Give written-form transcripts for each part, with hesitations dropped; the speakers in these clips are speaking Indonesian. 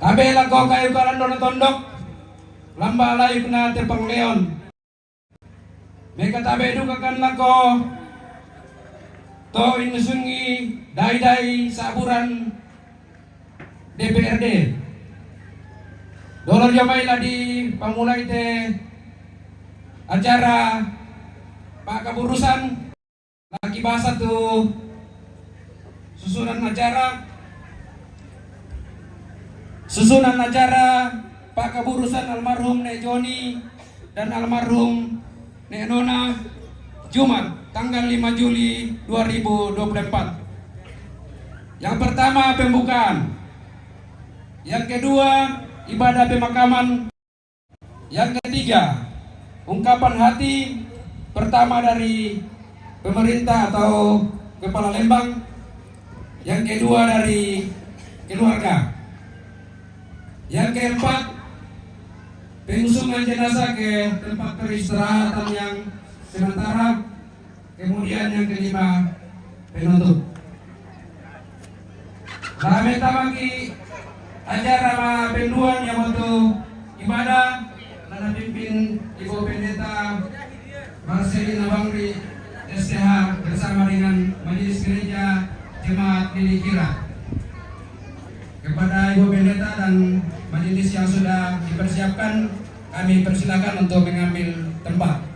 Tabela ko kayo kalando na tondok. Lamba layo na tepang leon. May katabe duka kan lako. To inusungi dai-dai saburan DPRD. Dolar jamai di pamulai te acara Pak Keburusan lagi bahasa tuh susunan acara Pak Keburusan almarhum Nek Joni dan almarhum Nek Nona Jumat tanggal 5 Juli 2024. Yang pertama pembukaan, yang kedua ibadah pemakaman, yang ketiga ungkapan hati pertama dari pemerintah atau Kepala Lembang, yang kedua dari keluarga, yang keempat pengusungan jenazah ke tempat peristirahatan yang sementara, kemudian yang kelima penutup. Kami tamaki acara penduan yang untuk ibadah dan pimpin Ibu Pendeta Marcelina Bangri STH bersama dengan Majelis Gereja Jemaat Lili Kira. Kepada Ibu Pendeta dan majelis yang sudah dipersiapkan, kami persilakan untuk mengambil tempat.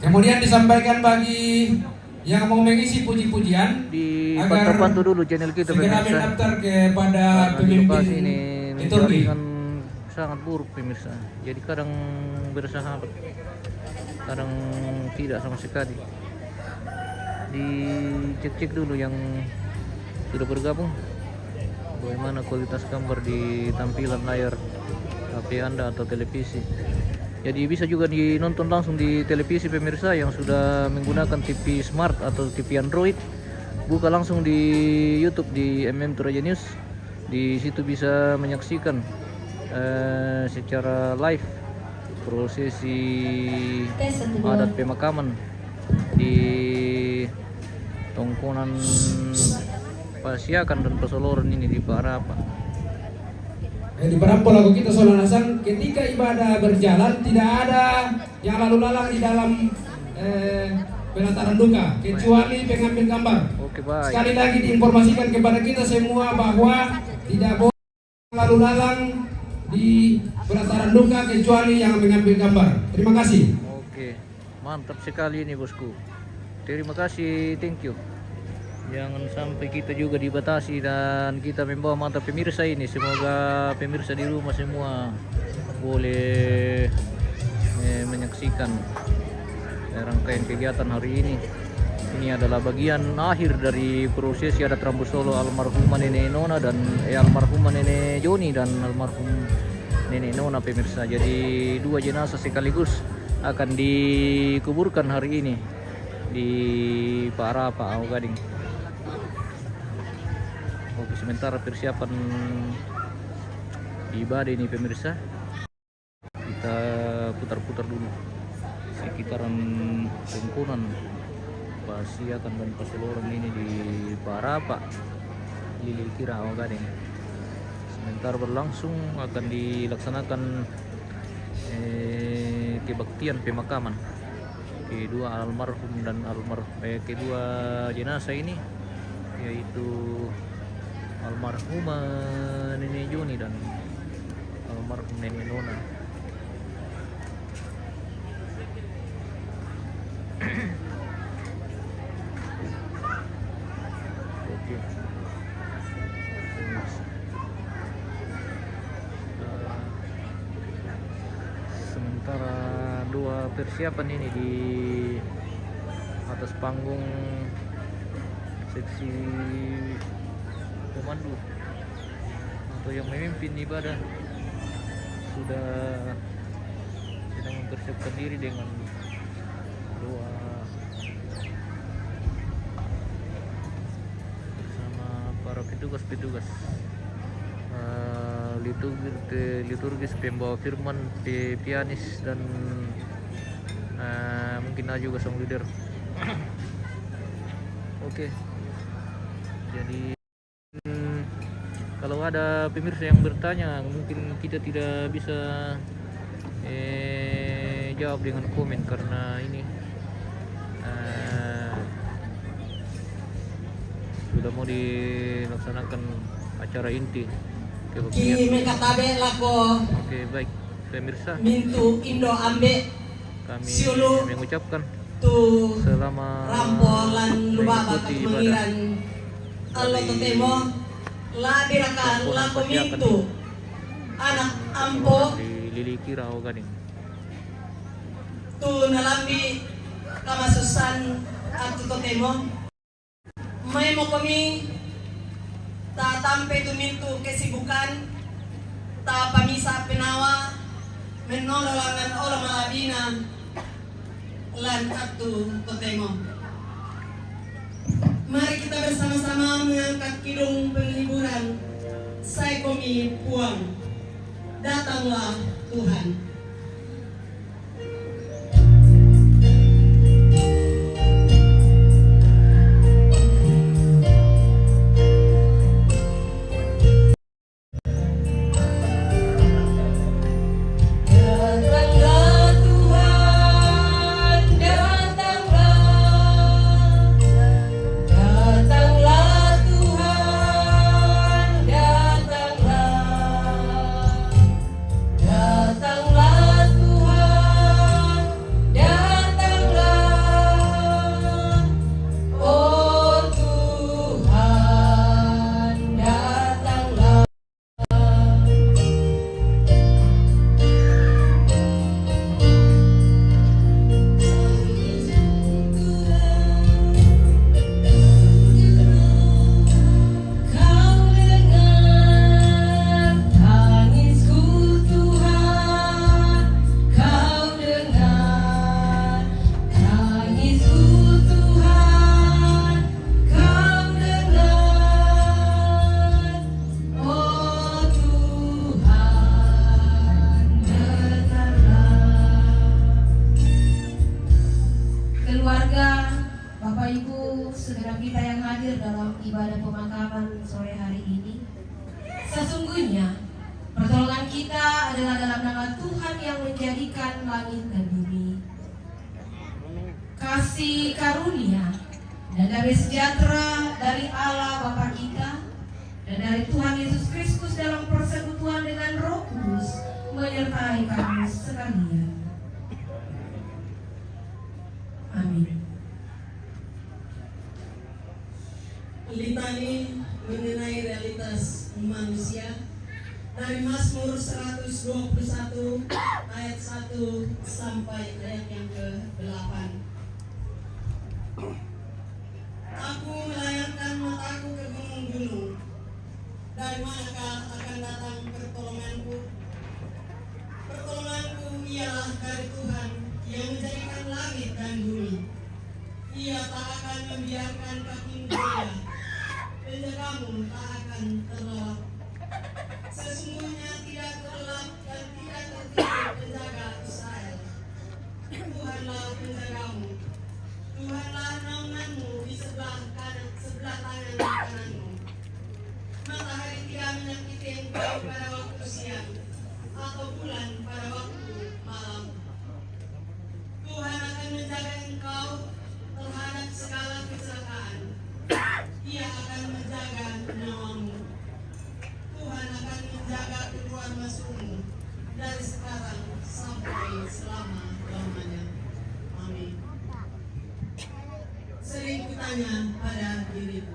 Kemudian disampaikan bagi yang mau mengisi puji-pujian di agar bantu dulu channel kita segera pemirsa. mendaftar kepada Lokasi pemimpin ini liturgi. jaringan sangat buruk pemirsa. Jadi kadang bersahabat, kadang tidak sama sekali. Dicek-cek dulu yang sudah bergabung, bagaimana kualitas gambar di tampilan layar HP Anda atau televisi. Jadi bisa juga dinonton langsung di televisi pemirsa yang sudah menggunakan TV Smart atau TV Android. Buka langsung di YouTube di MM Toraja News. Di situ bisa menyaksikan secara live prosesi adat pemakaman di Tongkonan Pasiakan dan Pasoloran ini di Parapa. Di Parampol lagu kita solanasan ketika ibadah berjalan tidak ada yang lalu lalang di dalam pelataran duka kecuali pengambil gambar. Oke, baik. Sekali lagi diinformasikan kepada kita semua bahwa tidak boleh lalu lalang di pelataran duka kecuali yang mengambil gambar. Terima kasih. Oke, mantap sekali ini bosku. Terima kasih, thank you. Jangan sampai kita juga dibatasi dan kita membawa mata pemirsa ini. Semoga pemirsa di rumah semua boleh menyaksikan rangkaian kegiatan hari ini. Ini adalah bagian akhir dari prosesi adat Rambu Solo almarhumah Nenek Nona dan almarhumah Nenek Joni dan almarhum Nenek Nona pemirsa. Jadi dua jenazah sekaligus akan dikuburkan hari ini di Parapa Gading. Oke, sementara persiapan ibadah ini pemirsa, kita putar-putar dulu sekitaran Tongkonan Pasiakan dan Pasoloran ini di Parapa Lili Kira Gading. Sementara berlangsung akan dilaksanakan kebaktian pemakaman kedua almarhum dan kedua jenazah ini, yaitu almarhumah Nenek Joni dan almarhum Nenek Nona. Oke. Sementara dua persiapan ini di atas panggung seksi pemandu atau yang memimpin ibadah sudah sedang mempersiapkan diri dengan doa bersama para petugas-petugas liturgis, pembawa firman, pianis dan mungkin juga sang leader. Oke. Jadi kalau ada pemirsa yang bertanya, mungkin kita tidak bisa jawab dengan komen karena ini sudah mau dilaksanakan acara inti. Ki mekatabe lako Oke, baik pemirsa, mintu Indo ambe kami siulu mengucapkan tu selama rampolan lubaba mengikuti kemangiran Allah totemo la dirakan lako mintu anak ampo di Liliki Raho Gading. tu nalambi kamasusan at totemo may mo kami tatampe tumintu kesibukan ta pamisa pinawa menololangan orang malabina lan atu totemo. Mari kita bersama-sama mengangkat kidung penghiburan Sai Komi Puang, Datanglah Tuhan. saudara kita yang hadir dalam ibadah pemakaman sore hari ini. Sesungguhnya pertolongan kita adalah dalam nama Tuhan yang menjadikan langit dan bumi. Kasih karunia dan damai sejahtera dari Allah Bapa kita dan dari Tuhan Yesus Kristus dalam persekutuan dengan Roh Kudus menyertai kamu sekalian. Amin. Litani mengenai realitas manusia dari Mazmur 121 ayat 1 sampai ayat yang ke-8. Aku melayangkan mataku ke gunung-gunung. Dari manakah akan datang pertolonganku? Pertolonganku ialah dari Tuhan yang menjadikan langit dan bumi. Ia tak akan membiarkan kakimu goyah, penjagamu tak akan terlelap. Sesungguhnya tidak terlelap dan tidak tertidur penjaga Israel. Tuhanlah penjagamu, Tuhanlah naunganmu di sebelah tangan kananmu. Matahari tidak menyakiti engkau pada waktu siang, atau bulan pada waktu malam. Tuhan akan menjaga engkau terhadap segala kecelakaan. Ia akan menjaga nyawamu. Tuhan akan menjaga keluar masukmu dari sekarang sampai selama-lamanya. Amin. Sering kutanya pada diriku,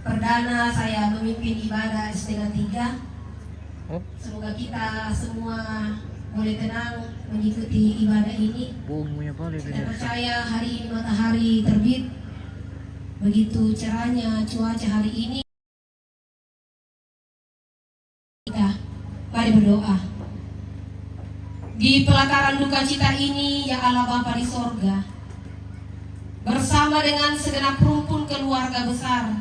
perdana saya memimpin ibadah setengah 3. Oh, Semoga kita semua boleh tenang mengikuti ibadah ini. bumbunya paling Saya percaya hari ini matahari terbit. Begitu cerahnya cuaca hari ini. Mari berdoa. Di pelataran duka cita ini, ya Allah Bapa di sorga, bersama dengan segenap rumpun keluarga besar,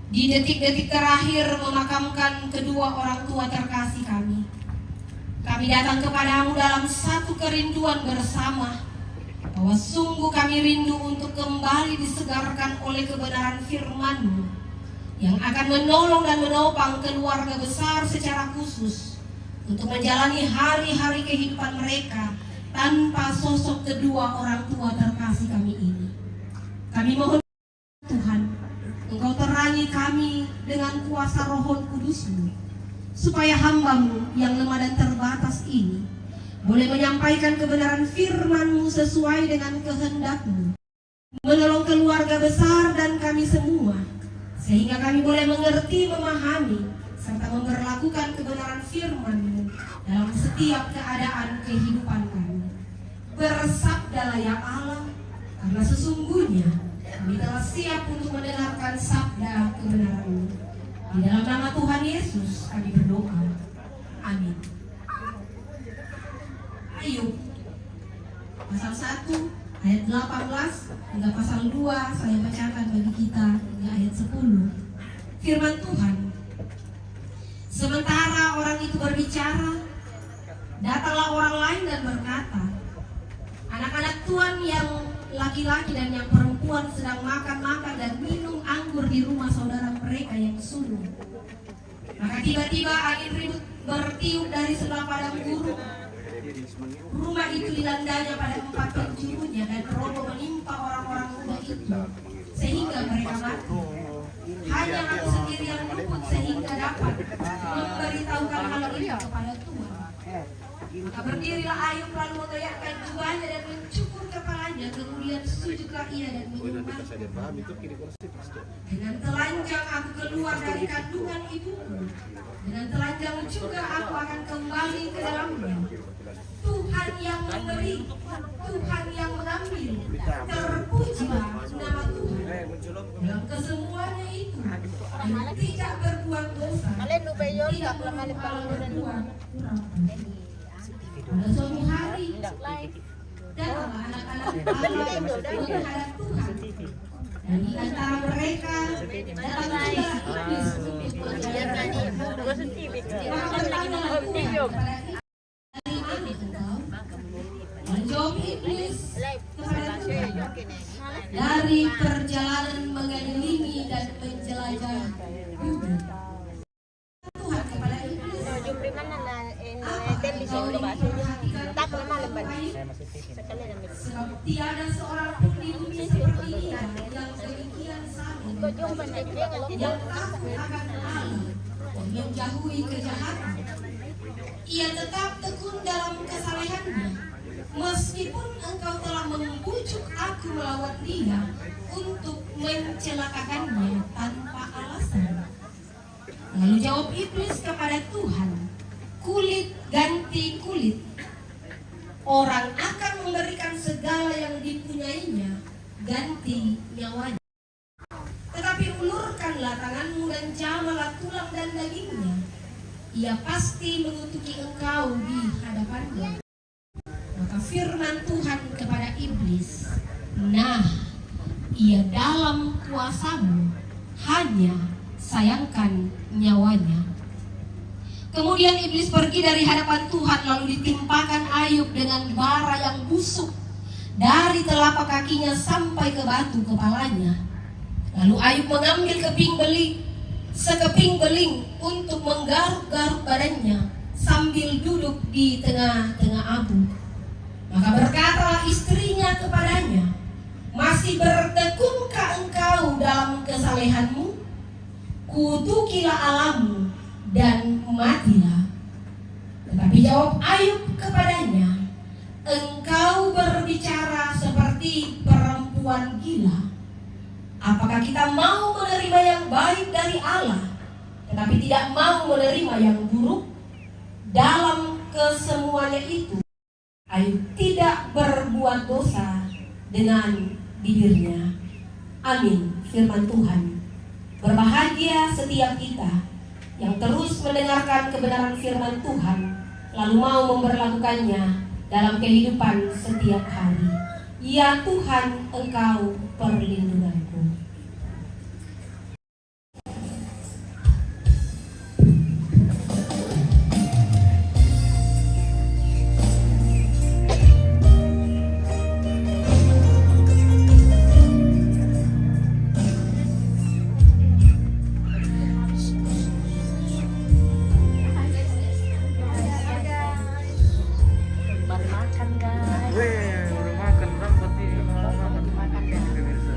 di detik-detik terakhir memakamkan kedua orang tua terkasih kami. Kami datang kepadamu dalam satu kerinduan bersama, bahwa sungguh kami rindu untuk kembali disegarkan oleh kebenaran firman-Mu yang akan menolong dan menopang keluarga besar secara khusus untuk menjalani hari-hari kehidupan mereka tanpa sosok kedua orang tua terkasih kami ini. Kami mohon Tuhan, Engkau terangi kami dengan kuasa Roh Kudus-Mu, supaya hamba-Mu yang lemah dan terbatas ini boleh menyampaikan kebenaran firman-Mu sesuai dengan kehendak-Mu, menolong keluarga besar dan kami semua, sehingga kami boleh mengerti, memahami, serta memperlakukan kebenaran firman-Mu dalam setiap keadaan kehidupan kami. Bersabdalah ya Allah, karena sesungguhnya kami telah siap untuk mendengarkan sabda kebenaran-Mu. Di dalam nama Tuhan Yesus kami berdoa. Amin. Ayub pasal 1 ayat 18 hingga pasal 2 saya bacakan bagi kita hingga ayat 10. Firman Tuhan. Sementara orang itu berbicara, datanglah orang lain dan berkata, anak-anak Tuhan yang laki-laki dan yang perempuan sedang makan-makan dan minum anggur di rumah saudara mereka yang sulung. Maka tiba-tiba angin ribut bertiup dari sebelah padang gurun. Rumah itu dilandanya pada 4 penjurunya dan roboh menimpa orang-orang muda itu, sehingga mereka mati. Hanya aku sendiri yang luput sehingga dapat memberitahukan hal ini kepada Tuhan. Maka berdirilah Ayub lalu menggoyahkan jubahnya dan mencukur kepalanya, kemudian sujudlah ia dan menyembah. Dengan telanjang aku keluar dari kandungan ibuku, dengan telanjang juga aku akan kembali ke dalamnya. Tuhan yang memberi, Tuhan yang mengambil, terpujilah nama Tuhan. Dalam kesemuanya itu, yang tidak berbuat dosa, tidak berbuat kurang. Pada suatu hari, datanglah anak-anak Allah menghadap Tuhan. Dan di antara mereka datang juga iblis untuk menghadap Tuhan. Maka bertanyalah Tuhan kepada dari mana engkau? Menjawab iblis kepada Tuhan, dari perjalanan mengelilingi dan menjelajah bumi. Tuhan kepada iblis, sebab tiada seorang pun di bumi seperti dia yang demikian saleh, yang takut akan Allah dan menjauhi kejahatan. Ia tetap tekun dalam kesalehannya, meskipun engkau telah membujuk aku melawan dia untuk mencelakakannya tanpa alasan. Lalu jawab iblis kepada Tuhan, kulit ganti kulit. Orang akan memberikan segala yang dipunyainya ganti nyawanya. Tetapi ulurkanlah tanganmu dan jamalah tulang dan dagingnya. Ia pasti mengutuki engkau di hadapannya. Maka firman Tuhan kepada iblis, nah, ia dalam kuasamu, hanya sayangkan nyawanya. Kemudian iblis pergi dari hadapan Tuhan, lalu ditimpakan Ayub dengan bara yang busuk dari telapak kakinya sampai ke batu kepalanya. Lalu Ayub mengambil sekeping beling untuk menggaruk-garuk badannya sambil duduk di tengah-tengah abu. Maka berkatalah istrinya kepadanya, masih bertekunkah engkau dalam kesalehanmu? Kutukilah Allahmu dan matilah. Tetapi jawab Ayub kepadanya, engkau berbicara seperti perempuan gila. Apakah kita mau menerima yang baik dari Allah, tetapi tidak mau menerima yang buruk? Dalam kesemuanya itu, Ayub tidak berbuat dosa dengan bibirnya. Amin, firman Tuhan. Berbahagia setiap kita yang terus mendengarkan kebenaran firman Tuhan, lalu mau memperlakukannya dalam kehidupan setiap hari. Ya Tuhan, Engkau perlindunganku. Weh, udah makan berapa nih? Makan ya, pemirsa.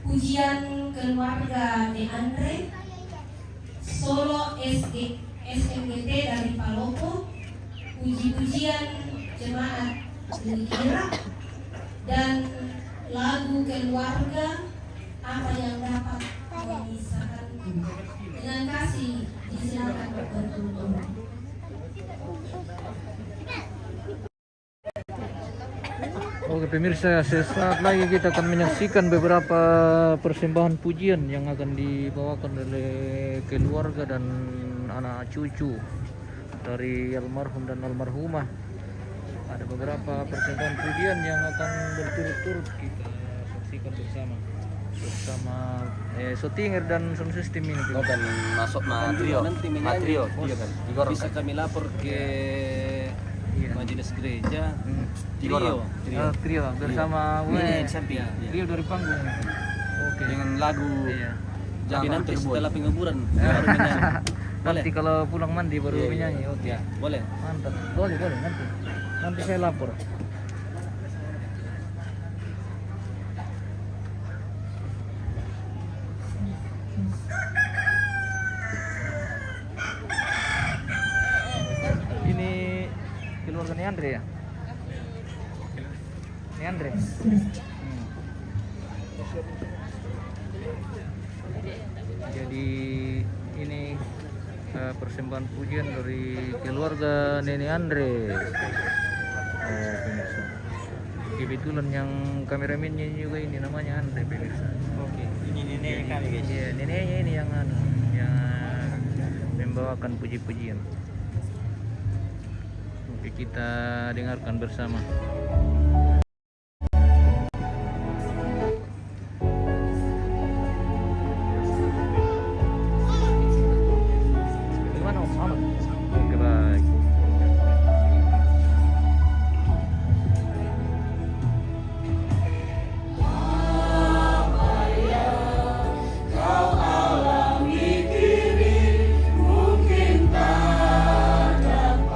Pujian keluarga Neandre, solo SMGT dari Palopo, puji-pujian jemaat Kira, dan lagu keluarga apa yang dapat memisahkanku. Dengan kasih disilakan bertutur. Oke pemirsa, sesaat lagi kita akan menyaksikan beberapa persembahan pujian yang akan dibawakan oleh keluarga dan anak cucu dari almarhum dan almarhumah. Ada beberapa persembahan pujian yang akan berturut-turut kita saksikan bersama Sotinger dan sound system ini. Dan masuk matrio, iya kan. Bisa kami lapor ke majelis gereja. Trio bersama trio dari panggung. Oke. Dengan lagu. Iya. Jadi nanti setelah penguburan baru menyanyi. Boleh. Nanti kalau pulang mandi baru menyanyi. Oke. Ya, boleh. Mantap. Boleh nanti saya lapor. Ini keluarga Neandre ya? Neandre. Jadi ini persembahan pujian dari keluarga Nenek Andre. Oh pemirsa. Kebetulan yang kameramennya juga ini namanya Andre pemirsa. Oke. Ini neneknya kami guys. Iya neneknya ini yang membawakan puji-pujian. Oke kita dengarkan bersama. Mungkin tak dapat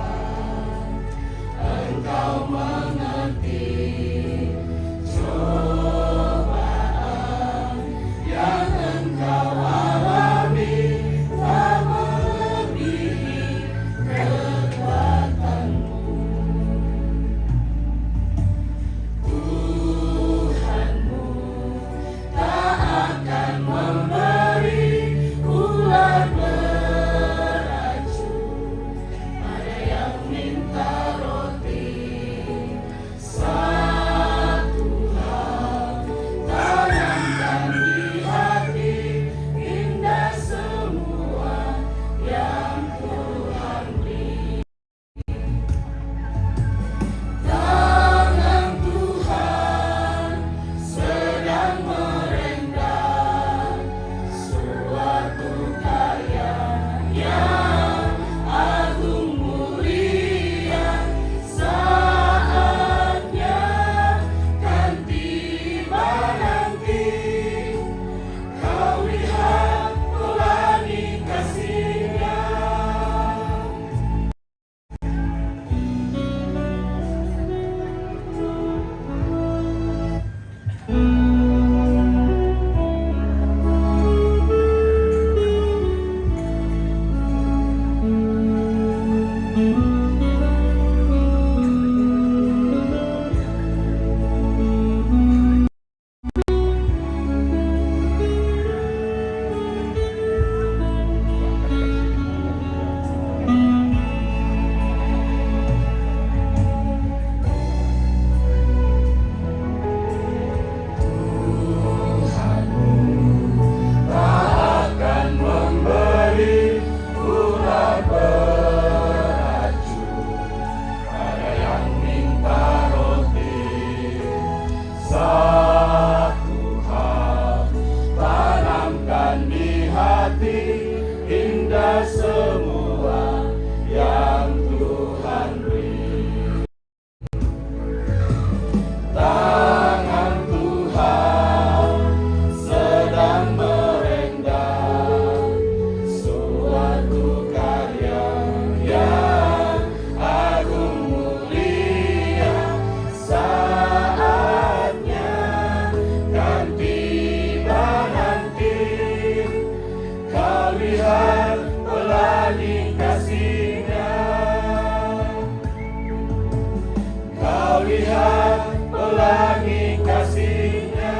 kau lihat pelangi kasih-Nya.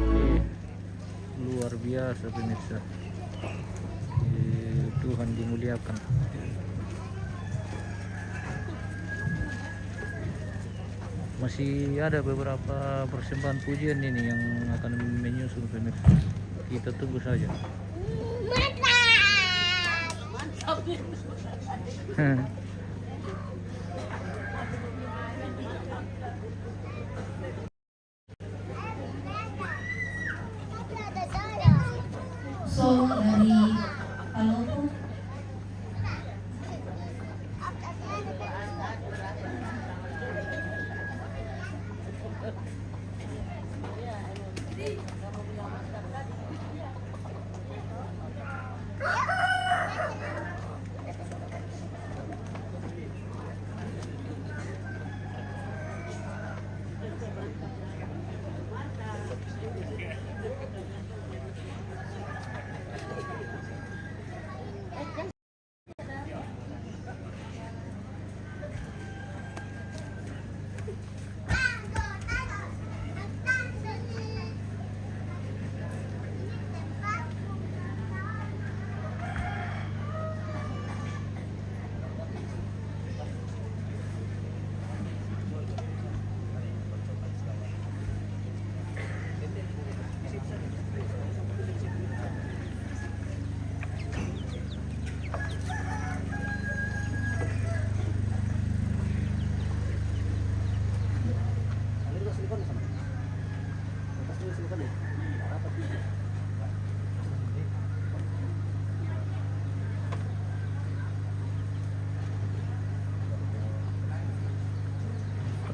Oke, luar biasa pemirsa. Tuhan dimuliakan. Masih ada beberapa persembahan pujian ini yang akan menyusul pemirsa. Kita tunggu saja. Song dari Palopo.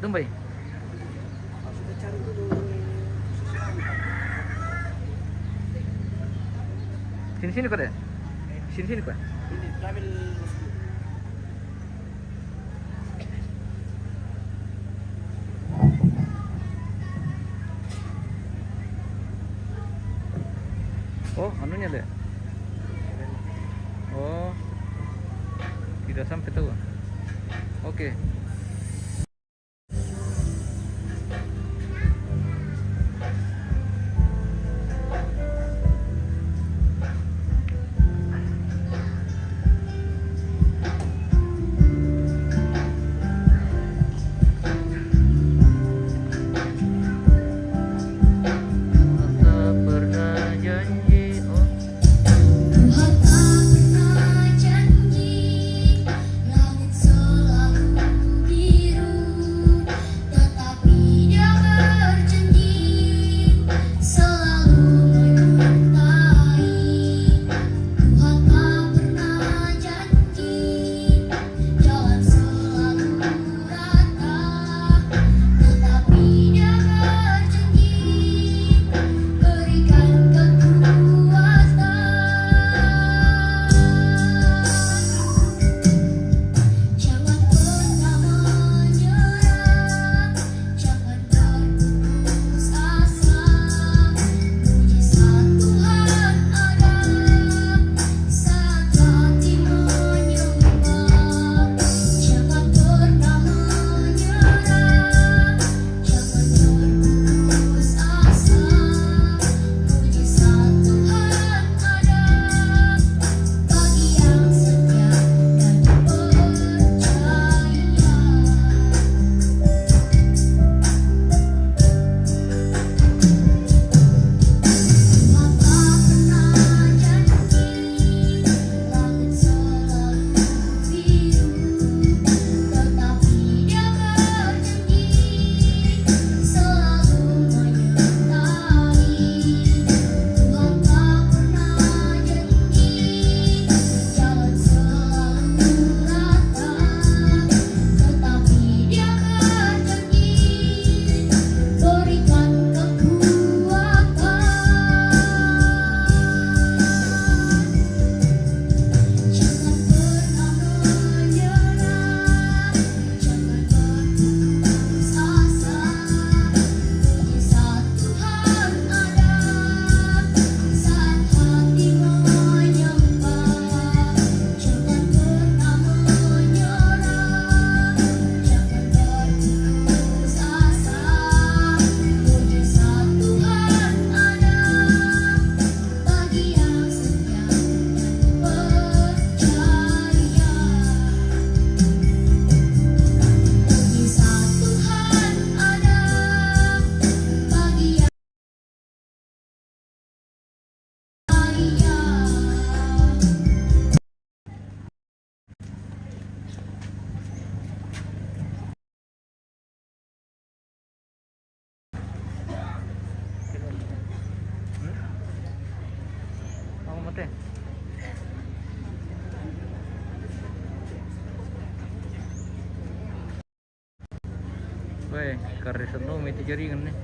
Tumbay. Sini-sini kok deh. Sini-sini kok. Oh, anunya deh. Oh, tidak sampai tahu. Oke. Tuhan tak pernah janji langit selalu karya senang itu jaringan nih.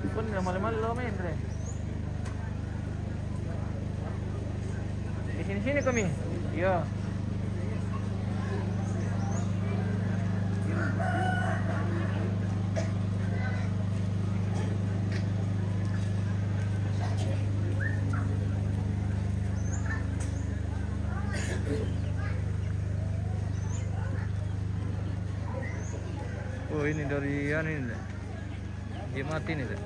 Pun mal-mal lo main deh. Di sini kami. Iya. Oh ini dari ini deh. Dia mati nih deh.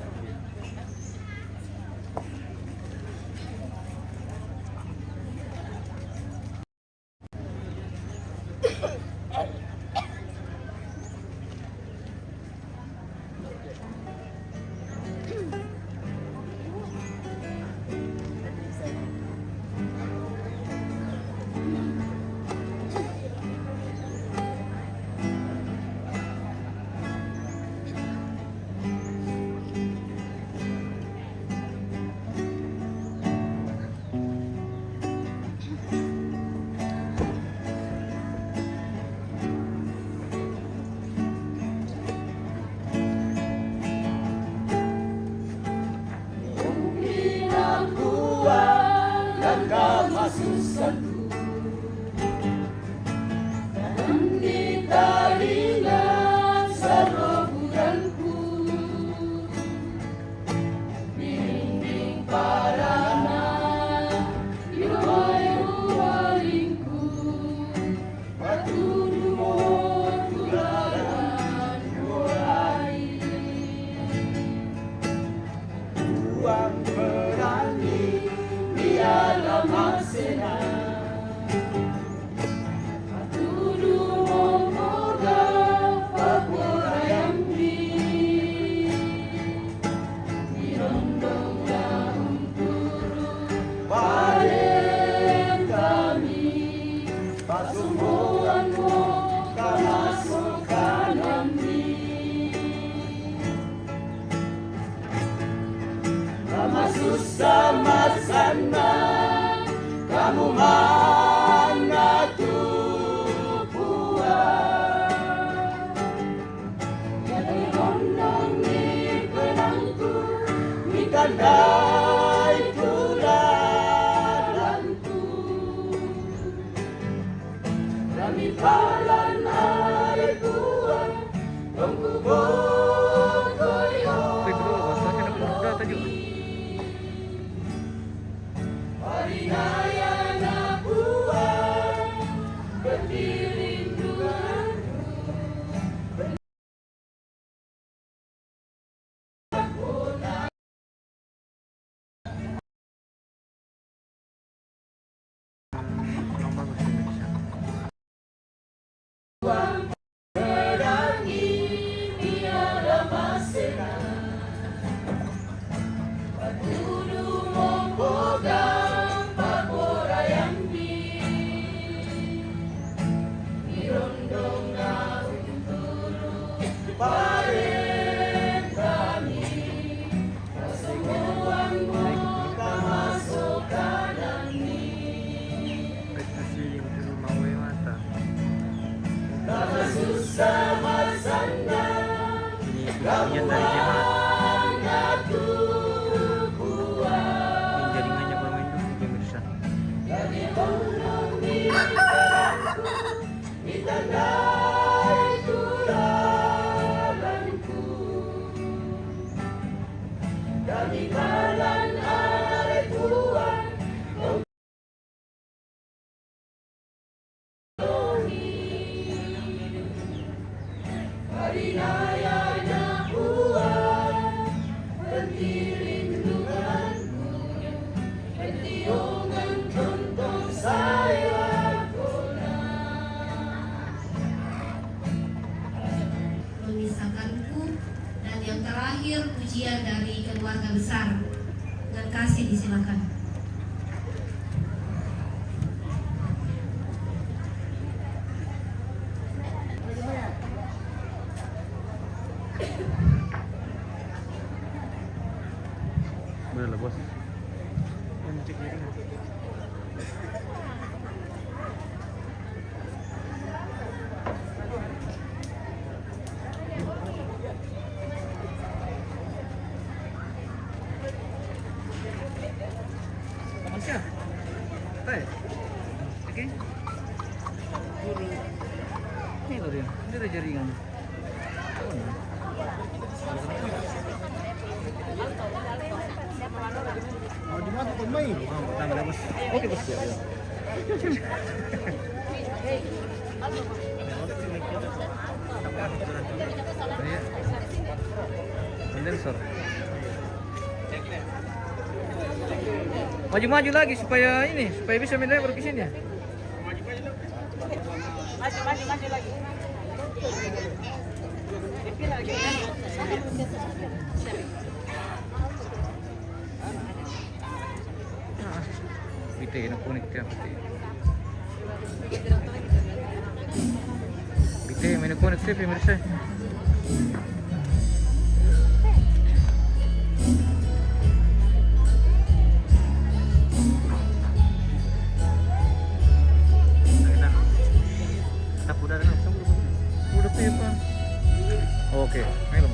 Bagian dari jemaat. Ini jaringannya bermain dulu pemirsa. Marinaya na buwan. persilakan. Boleh lah bos. Siya. Tay. Oke. Ini loh dia. Ini ada jaringan. Mau dimasuk ke main? Tanggal bos. Oke bos. Ya. Sensor. Maju-maju lagi supaya bisa main driver ke sini ya. Maju lagi. Bite na kunik ka bite. Bite may nakunik siya pemirsa. Oke, ayo.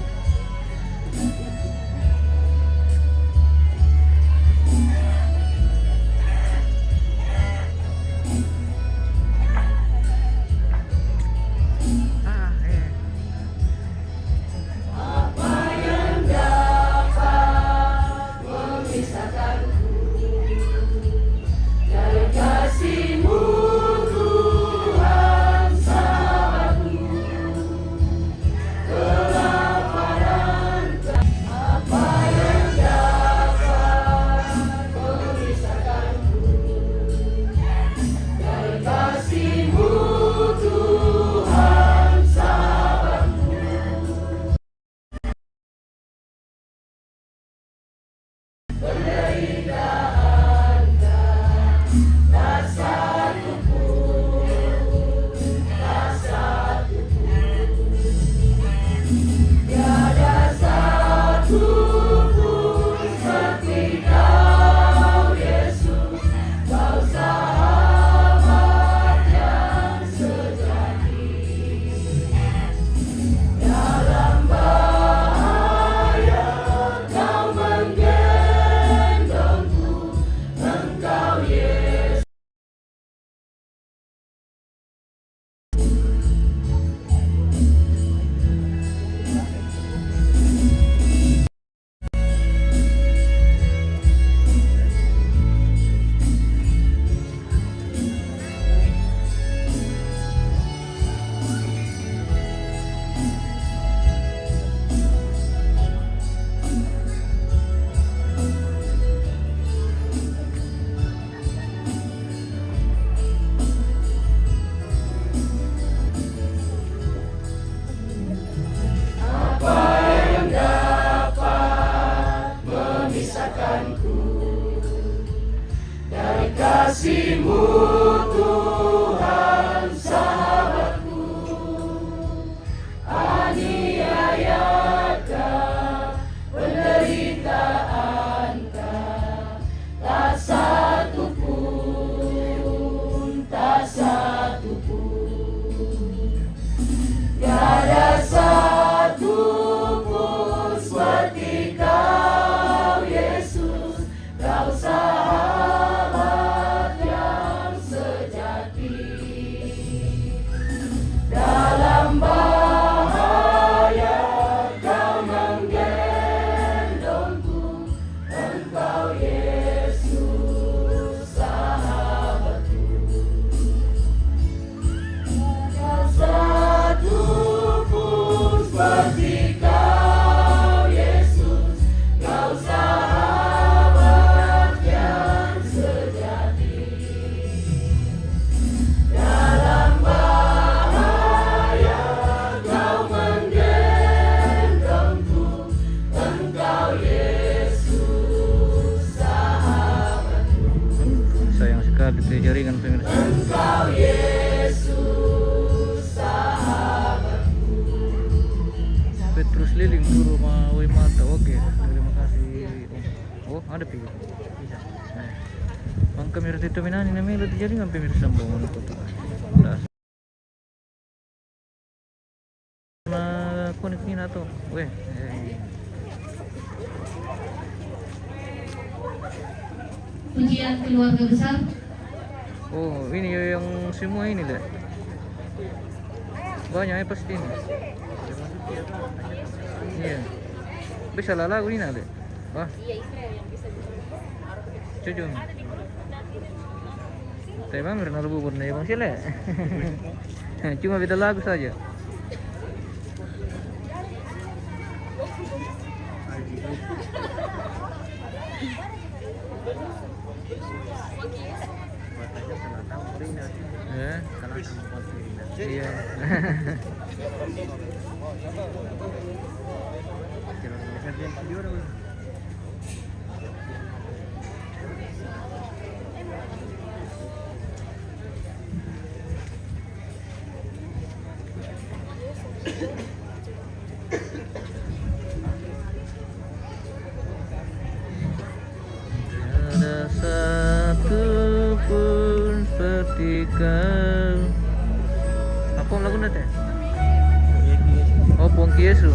kasih-Mu Tuhan sahabatku, aniayakah penderitaanKah, tak satu pun, tak satu pun, tiada satu pun seperti Kau Yesus, Kau sahabat yang sejati. di jaringan pemirsa. Engkau Yesus sahabatku. Petrus Liling Turu Mawi Mata. Oke, terima kasih. Oh, ada pilih. Nah, Bang kamera itu minani namanya di jaringan pemirsa bangun kota. Nah, konek ni na to. Weh. Pujian keluarga besar. Oh, ini yang semua ini deh. Banyak pasti ini. Iya. Bisa lah lagu ini deh. Wah. Cucung. Tapi bang, pernah bubur nih bang sila. Cuma beda lagu saja. Ya, iya. Ada satu pun seperti kau. Apa lagu nanti? Oh, Pongki Yesus.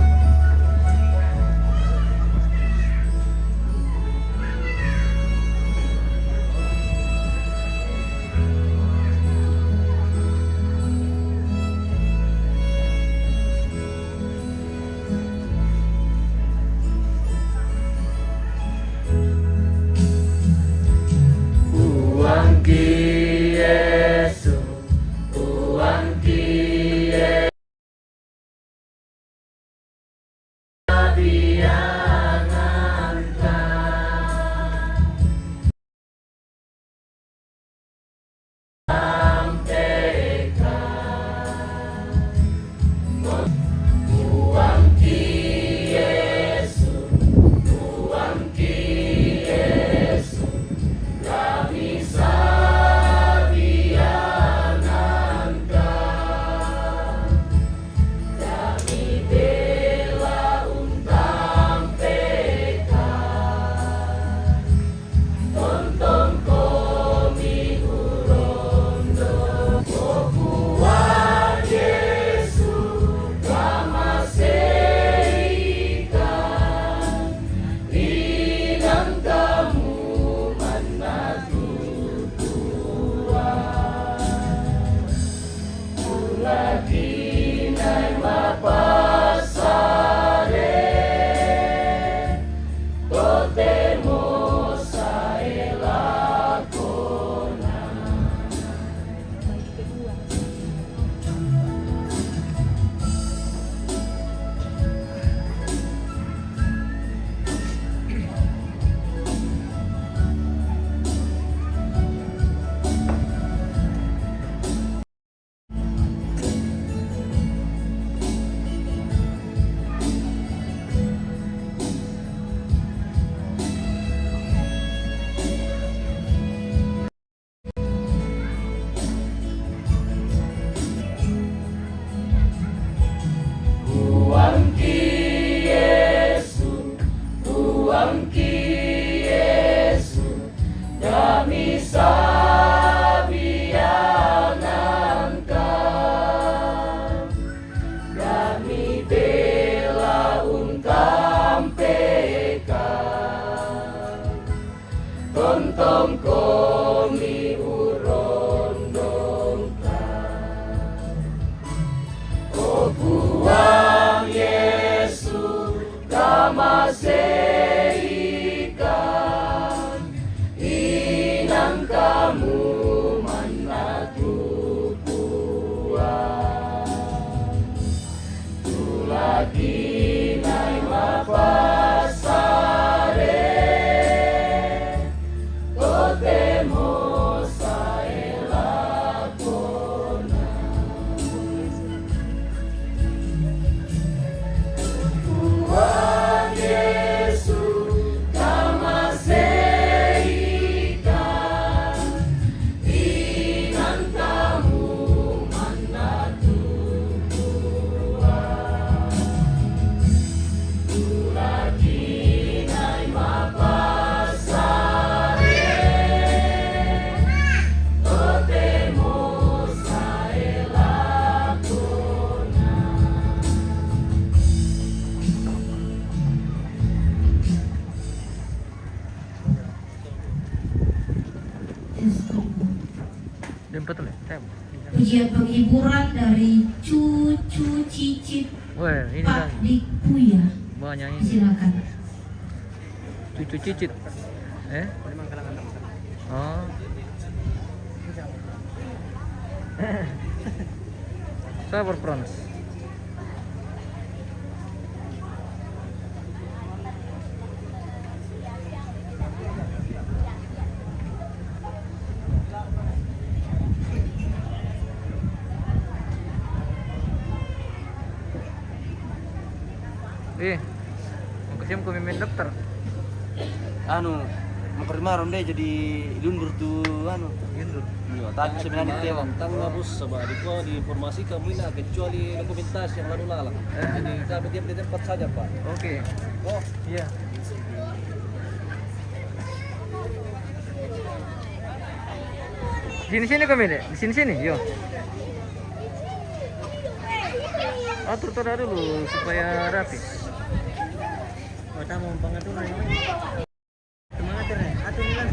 Tuhan Yesus Jemput lah. Pujian penghiburan dari Cucu Cicit Wah, ini Pak lagi. Dikpuya. Banyak ini. Silakan. Cucu cicit. Oh. Sabar Frans. Mau kasih aku mimin daftar. Anu, mau kemarin deh jadi lundur tuh anu. Gitu. Iya, tadi sebenarnya tewang. Tangga bus sama adik gua diinformasi kamu ini kecuali dokumentasi yang lalu lalang. Jadi kami diam di tempat saja Pak. Oke. Oh, Iya. Sini kami deh. Di sini. Yo. Atur dulu supaya rapi. Tamu pengaturan ini. Semangat ya, atur nilan.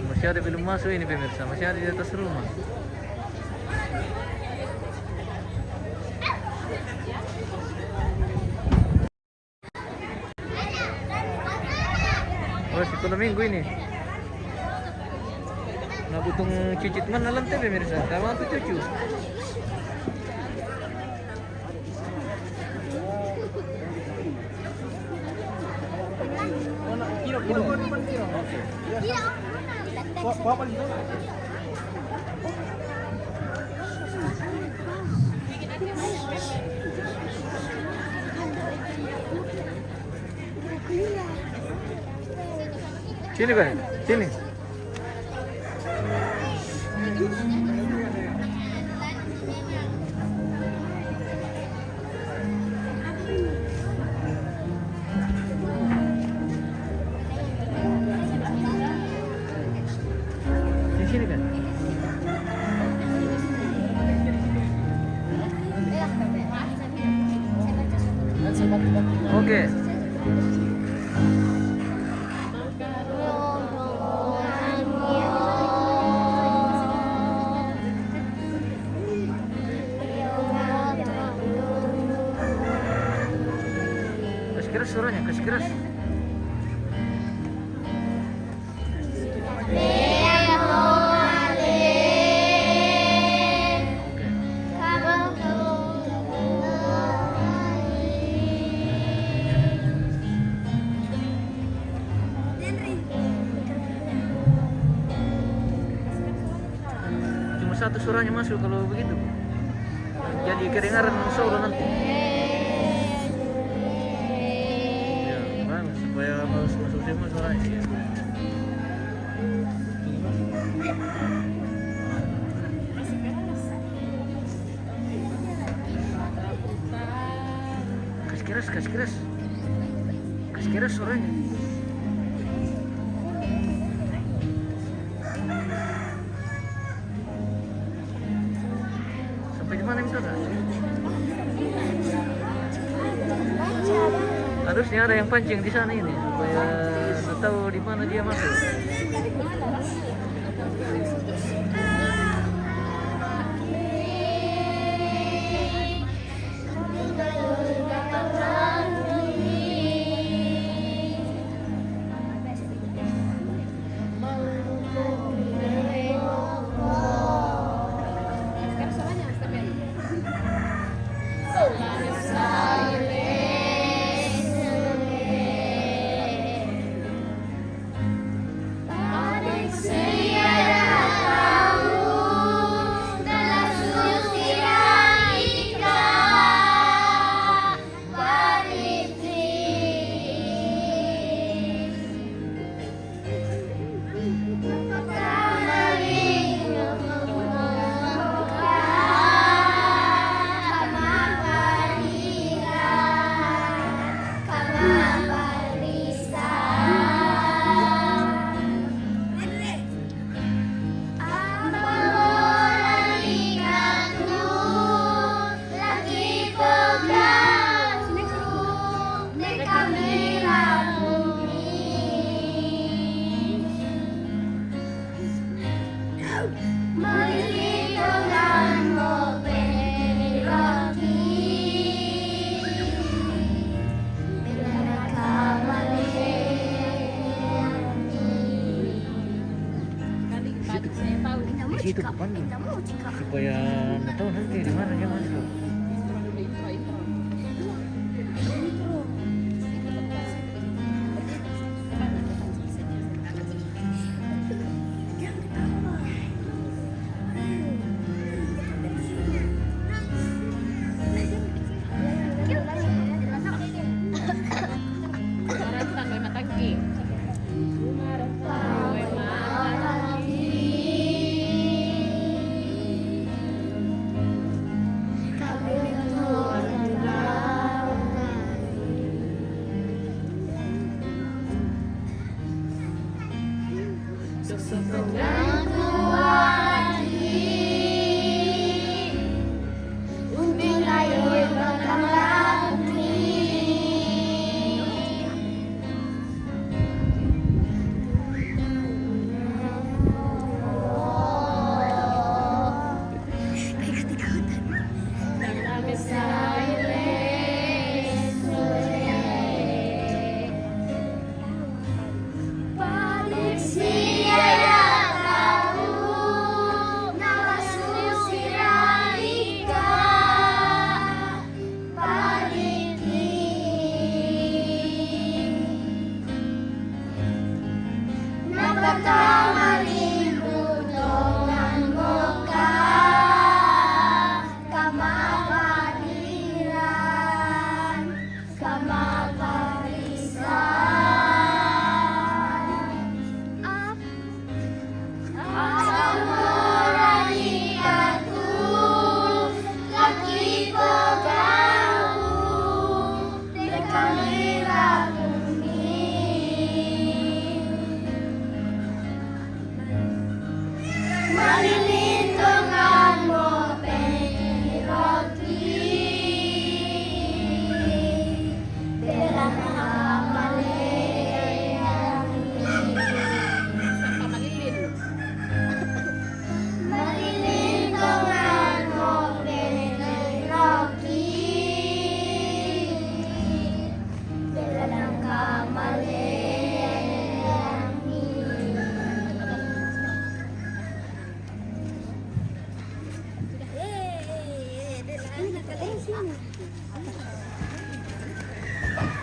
Masih ada belum masuk ini pemirsa, masih ada di atas rumah. Oh, sekolah minggu ini. Nah, butung cicit mana lantai pemirsa? Sama tuh cucu. Sini kan, sini. Di sini kan. Oke. Kasih keras suaranya, kasih keras. Cuma satu suaranya masuk kalau begitu. Jadi kedengaran solo nanti. Ya, bang, supaya masuk semua suaranya. Kasih keras suaranya. Sampai di mana itu? Harusnya ada yang pancing di sana ini supaya tahu di mana dia masuk. Seria itu ke Bandung supaya nggak tahu nanti di mana dia masuk.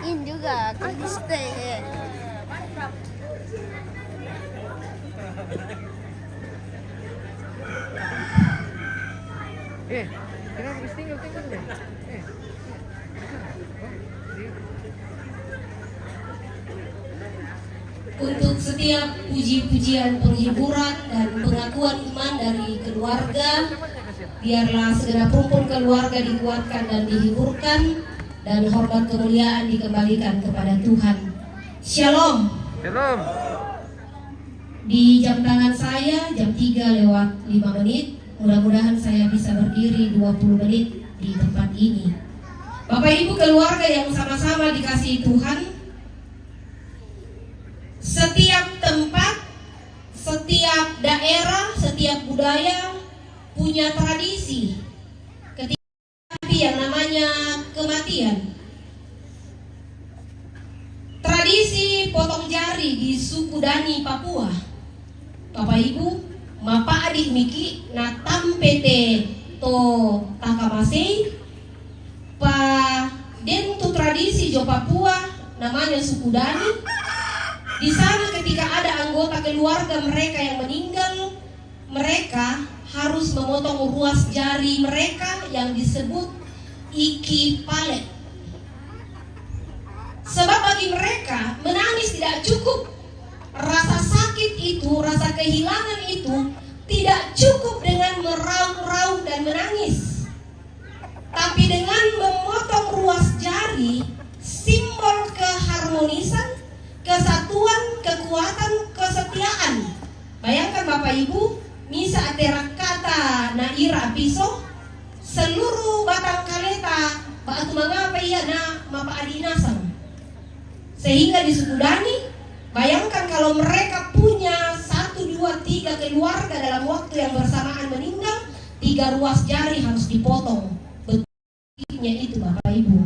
In juga, Kriste. Kenapa tinggal deh? Untuk setiap puji-pujian penghiburan dan pengakuan iman dari keluarga, biarlah segenap rumpun keluarga dikuatkan dan dihiburkan, dan hormat kemuliaan dikembalikan kepada Tuhan. Shalom. Shalom. Di jam tangan saya jam 3:05. Mudah-mudahan saya bisa berdiri 20 menit di tempat ini. Bapak Ibu keluarga yang sama-sama dikasihi Tuhan, setiap tempat, setiap daerah, setiap budaya punya tradisi ketika yang namanya kematian. Tradisi potong jari di suku Dani Papua, Bapak Ibu, mapa adik miki na tampete to takamase pa den tu tradisi jo Papua namanya suku Dani. Di sana ketika ada anggota keluarga mereka yang meninggal, mereka harus memotong ruas jari mereka yang disebut iki palet. Sebab bagi mereka menangis tidak cukup. Rasa sakit itu, rasa kehilangan itu tidak cukup dengan meraung-raung dan menangis. Tapi dengan memotong ruas jari, simbol keharmonisan, kesatuan, kekuatan, kesetiaan. Bayangkan Bapak Ibu, misa atera kata naira piso, seluruh batang kaleta batu mangapa iya na mapa adinasam. Sehingga di suku Dani, bayangkan kalau mereka punya 1, 2, 3 keluarga dalam waktu yang bersamaan meninggal, 3 ruas jari harus dipotong. Betulnya itu Bapak Ibu.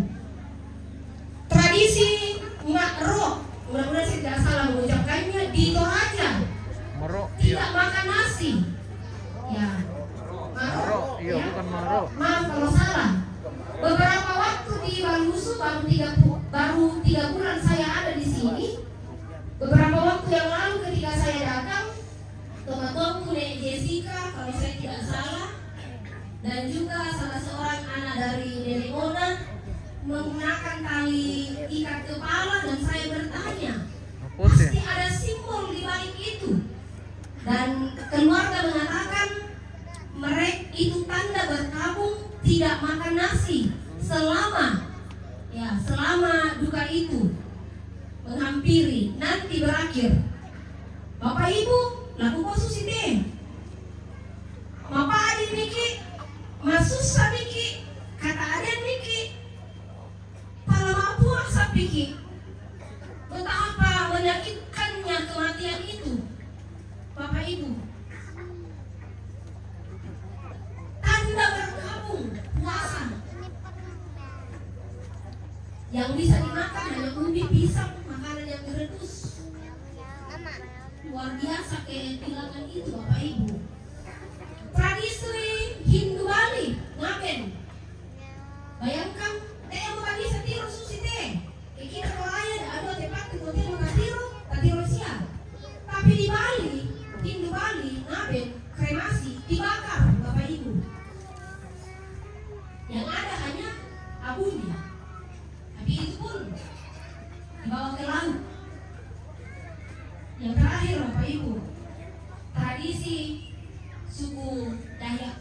Tradisi makro, mudah-mudahan saya tidak salah mengucapkannya, di Toraja tidak makan nasi. Ya, baru 3 bulan saya ada di sini. Beberapa waktu yang lalu ketika saya datang, teman-temanku Nek Jessica kalau saya tidak salah, dan juga salah seorang anak dari Nenek Mona menggunakan tali ikat kepala, dan saya bertanya, pasti ada simbol di balik itu. Dan keluarga mengatakan mereka itu tanda berkabung tidak makan nasi selama duka itu menghampiri nanti berakhir. Bapak Ibu laku susi deh. Bapak adik Miki masusa Miki kata adik Miki pala puasa Miki. Betapa menyakitkannya kematian itu, Bapak Ibu. Tanda berkabung puasa. Yang bisa dimakan hanya ubi, pisang, makanan yang direbus. Luar biasa kehilangan itu, Bapak Ibu. Tradisi Hindu Bali, ngaben. Bayangkan, teh mau bisa tiru susi teh. Kira kalau ayah ada tempat itu teh mau tiru siang. Tapi di Bali, Hindu Bali, ngaben, kremasi, dibakar, Bapak Ibu. Yang ada hanya abunya. Tapi itu pun dibawa ke laut. Yang terakhir Bapak Ibu, tradisi suku Dayak.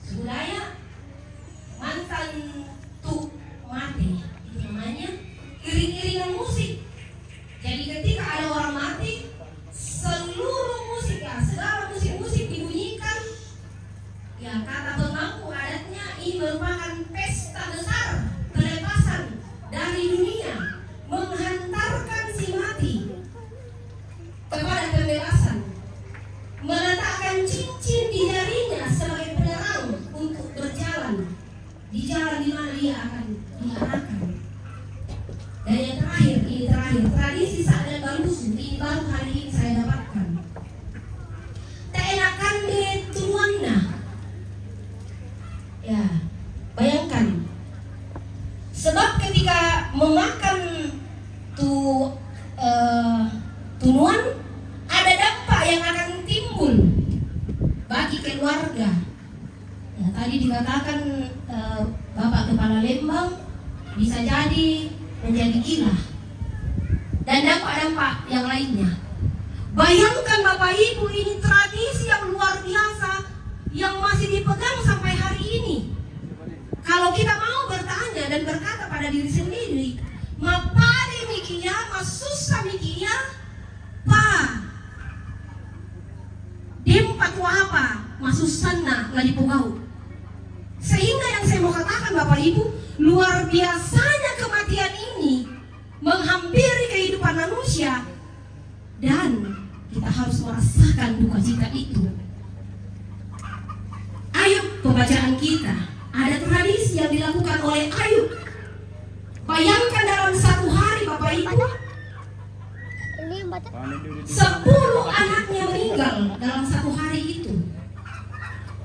Suku Dayak mantan tuh mati, itu namanya iring-iringan musik. Jadi ketika ada orang mati, seluruh musik segala musik-musik dibunyikan. Ya kata pemangku adatnya ini merupakan pesta besar pelepasan dari dunia, menghantarkan si mati kepada pembebasan, meletakkan cincin di jarinya sebagai penerang untuk berjalan di jalan di mana dia akan diarahkan. Dan yang terakhir, ini terakhir, tradisi Sada Galusu, ini baru hari ini saya dapatkan. Tenakan de Tuanda. Ya, bayangkan. Sebab ketika memakan tunuan, ada dampak yang akan timbul bagi keluarga. Ya, tadi dikatakan Bapak Kepala Lembang bisa jadi menjadi gila dan dampak-dampak yang lainnya. Bayangkan Bapak Ibu, ini tradisi yang luar biasa yang masih dipegang sampai hari ini. Kalau kita mau bertanya dan berkata pada diri sendiri, mapade mikinya, masusa mikinya, pa dempat apa, masusana lagi pugau. Sehingga yang saya mau katakan Bapak Ibu, luar biasanya kematian ini menghampiri kehidupan manusia, dan kita harus merasakan duka cita itu. Ayub pembacaan kita, ada tradisi yang dilakukan oleh Ayub. Bayangkan dalam satu hari Bapak Ibu, 10 anaknya meninggal dalam satu hari itu.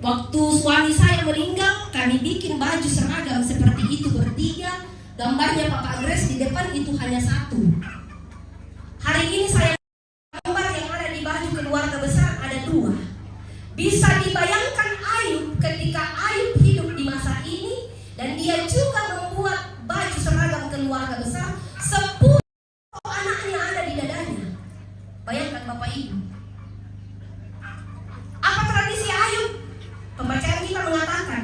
Waktu suami saya meninggal, kami bikin baju seragam seperti itu bertiga. Gambarnya Bapak Agres di depan itu hanya 1. Hari ini saya gambar yang ada di baju keluarga besar ada 2. Bisa dibayangkan Ayub ketika Ayub hidup di masa ini, dan dia juga membuat baju seragam keluarga besar, 10 anaknya ada di dadanya. Bayangkan Bapak Ibu. Apa tradisi Ayub? Pembacaan kita mengatakan,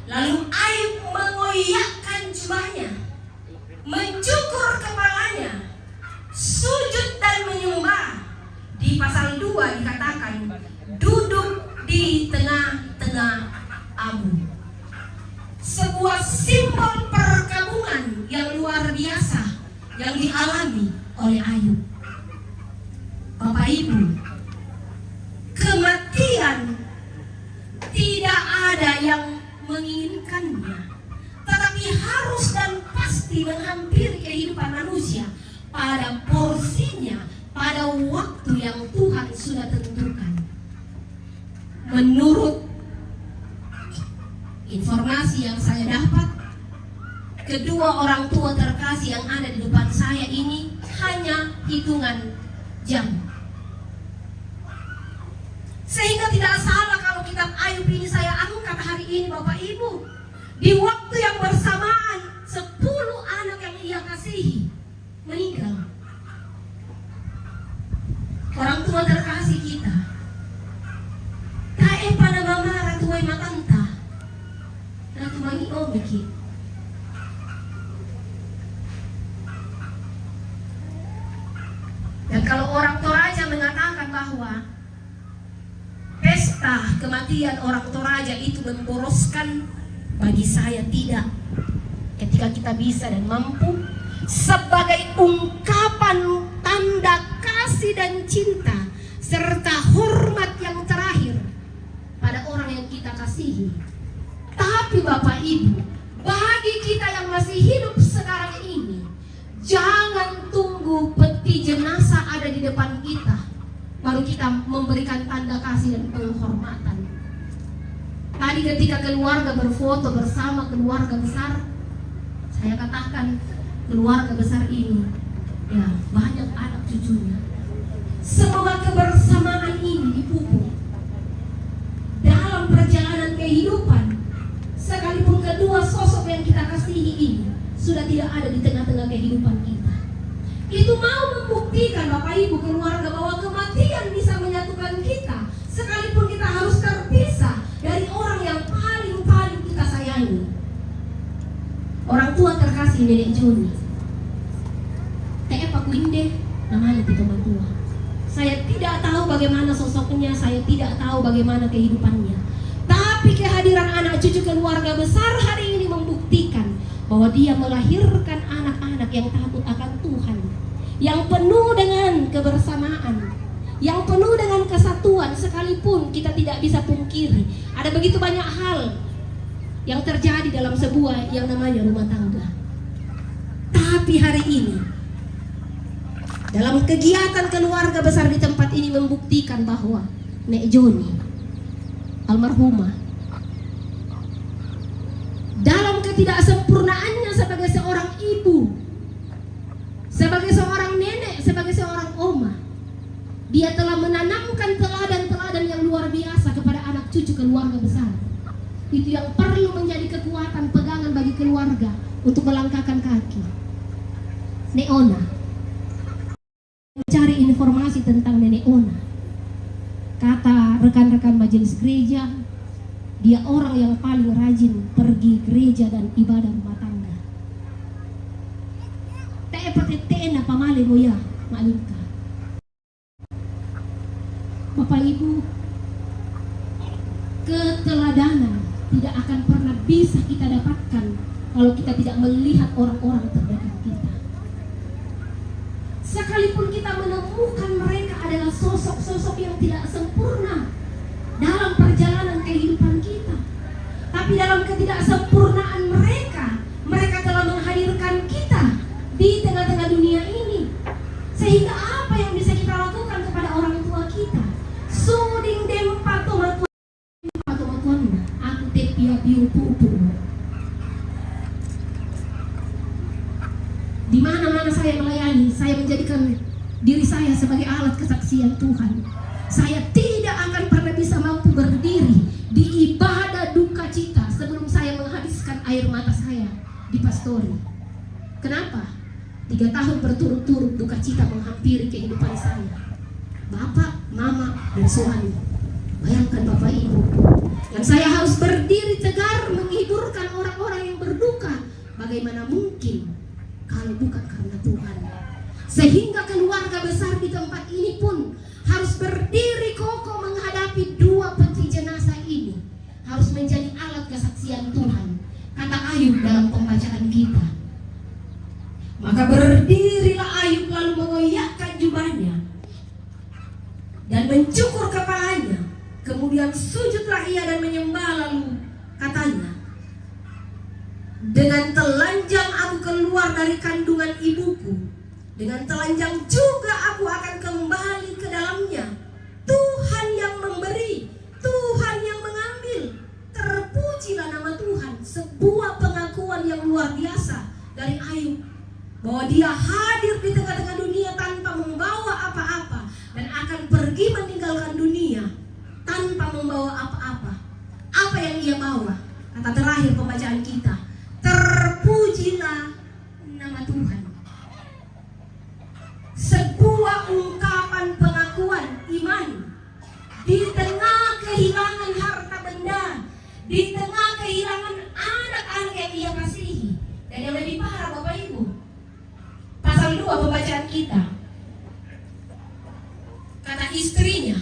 lalu Ayub mengoyakkan jubahnya, mencukur kepalanya, sujud dan menyembah. Di pasal 2 dikatakan, duduk di tengah-tengah abu. Sebuah simbol perkabungan yang luar biasa yang dialami oleh Ayub. Bapak Ibu, kematian tidak ada yang menginginkannya, tetapi harus dan pasti menghampiri kehidupan manusia pada porsinya, pada waktu yang Tuhan sudah tentukan. Menurut informasi yang saya dapat, kedua orang tua terkasih yang ada di depan saya ini hanya hitungan jam. Sehingga tidak salah kalau kitab Ayub ini saya angkat hari ini Bapak Ibu. Di waktu yang bersamaan 10 anak yang ia kasihi meninggal. Orang tua terkasih kita tae pada mama ratuai matanta ratu mangi omiki. Dan kalau orang Toraja mengatakan bahwa pesta kematian orang Toraja itu memboroskan, bagi saya tidak. Ketika kita bisa dan mampu sebagai ungkapan tanda kasih dan cinta serta hormat yang terakhir pada orang yang kita kasihi. Tapi Bapak Ibu, bagi kita yang masih hidup sekarang ini, jangan tunggu peti jenazah ada di depan kita baru kita memberikan tanda kasih dan penghormatan. Tadi ketika keluarga berfoto bersama keluarga besar, saya katakan keluarga besar ini ya banyak anak cucunya. Semoga kebersamaan ini dipupuk dalam perjalanan kehidupan, sekalipun kedua sosok yang kita kasihi ini sudah tidak ada di tengah-tengah kehidupan kita. Itu mau membuktikan Bapak Ibu keluarga bahwa kematian bisa menyatukan kita, sekalipun kita harus terpisah dari orang yang paling kita sayangi. Orang tua terkasih Nenek Joni, Pak Winde namanya itu teman tua. Saya tidak tahu bagaimana sosoknya, saya tidak tahu bagaimana kehidupannya. Tapi kehadiran anak cucu keluarga besar hari ini membuktikan bahwa dia melahirkan anak-anak yang takut akan Tuhan, yang penuh dengan kebersamaan, yang penuh dengan kesatuan. Sekalipun kita tidak bisa pungkiri ada begitu banyak hal yang terjadi dalam sebuah yang namanya rumah tangga. Tapi hari ini dalam kegiatan keluarga besar di tempat ini membuktikan bahwa Nek Joni almarhumah dalam ketidaksempurnaannya sebagai seorang ibu, sebagai seorang nenek, sebagai seorang oma, dia telah menanamkan teladan-teladan yang luar biasa kepada anak cucu keluarga besar. Itu yang perlu menjadi kekuatan pegangan bagi keluarga untuk melangkahkan kaki. Nek Ona, mencari informasi tentang Nenek Ona, kata rekan-rekan majelis gereja, dia orang yang paling rajin pergi gereja dan ibadah rumah tangga. Tena pamale moya malimka. Bapak Ibu, keteladanan tidak akan pernah bisa kita dapatkan kalau kita tidak melihat orang-orang terdekat kita. Sekalipun kita menemukan mereka adalah sosok-sosok yang tidak sempurna dalam perjalanan kehidupan kita, tapi dalam ketidaksempurnaan mereka, mereka telah menghadirkan kita di tengah-tengah dunia ini. Sehingga apa yang bisa kita lakukan kepada orang tua kita? Suding dem patomatuan aku tepia biu pupu. Di mana-mana saya melayani, saya menjadikan diri saya sebagai alat kesaksian Tuhan. Saya tidak akan pernah bisa mampu berdiri di ibadah duka cita sebelum saya menghabiskan air mata saya di pastori. Kenapa? 3 tahun berturut-turut duka cita menghampiri kehidupan saya. Bapak, mama, dan suami. Bayangkan Bapak Ibu, yang saya harus berdiri tegar menghiburkan orang-orang yang berduka. Bagaimana mungkin kalau bukan karena Tuhan? Sehingga keluarga besar di tempat ini pun harus berdiri kokoh menghadapi 2 peti jenazah ini. Harus menjadi alat kesaksian Tuhan, kata Ayub dalam pembacaan kita. Maka berdirilah Ayub lalu mengoyakkan jubahnya dan mencukur kepalanya. Kemudian sujudlah ia dan menyembah, lalu katanya, dengan telanjang aku keluar dari kandungan ibuku, dengan telanjang juga aku akan kembali ke dalamnya. Tuhan yang memberi, Tuhan yang mengambil. Terpujilah nama Tuhan. Sebuah pengakuan yang luar biasa Ayub, bahwa dia hadir di tengah-tengah dunia tanpa membawa apa-apa dan akan pergi meninggalkan dunia tanpa membawa apa-apa. Apa yang ia bawa? Kata terakhir pembacaan kita, terpujilah nama Tuhan. Sebuah ungkapan pengakuan iman di tengah kehilangan harta benda, di tengah kehilangan anak-anak yang ia kasihi. Dan yang lebih parah Bapak Ibu, pasal 2 pembacaan kita, kata istrinya,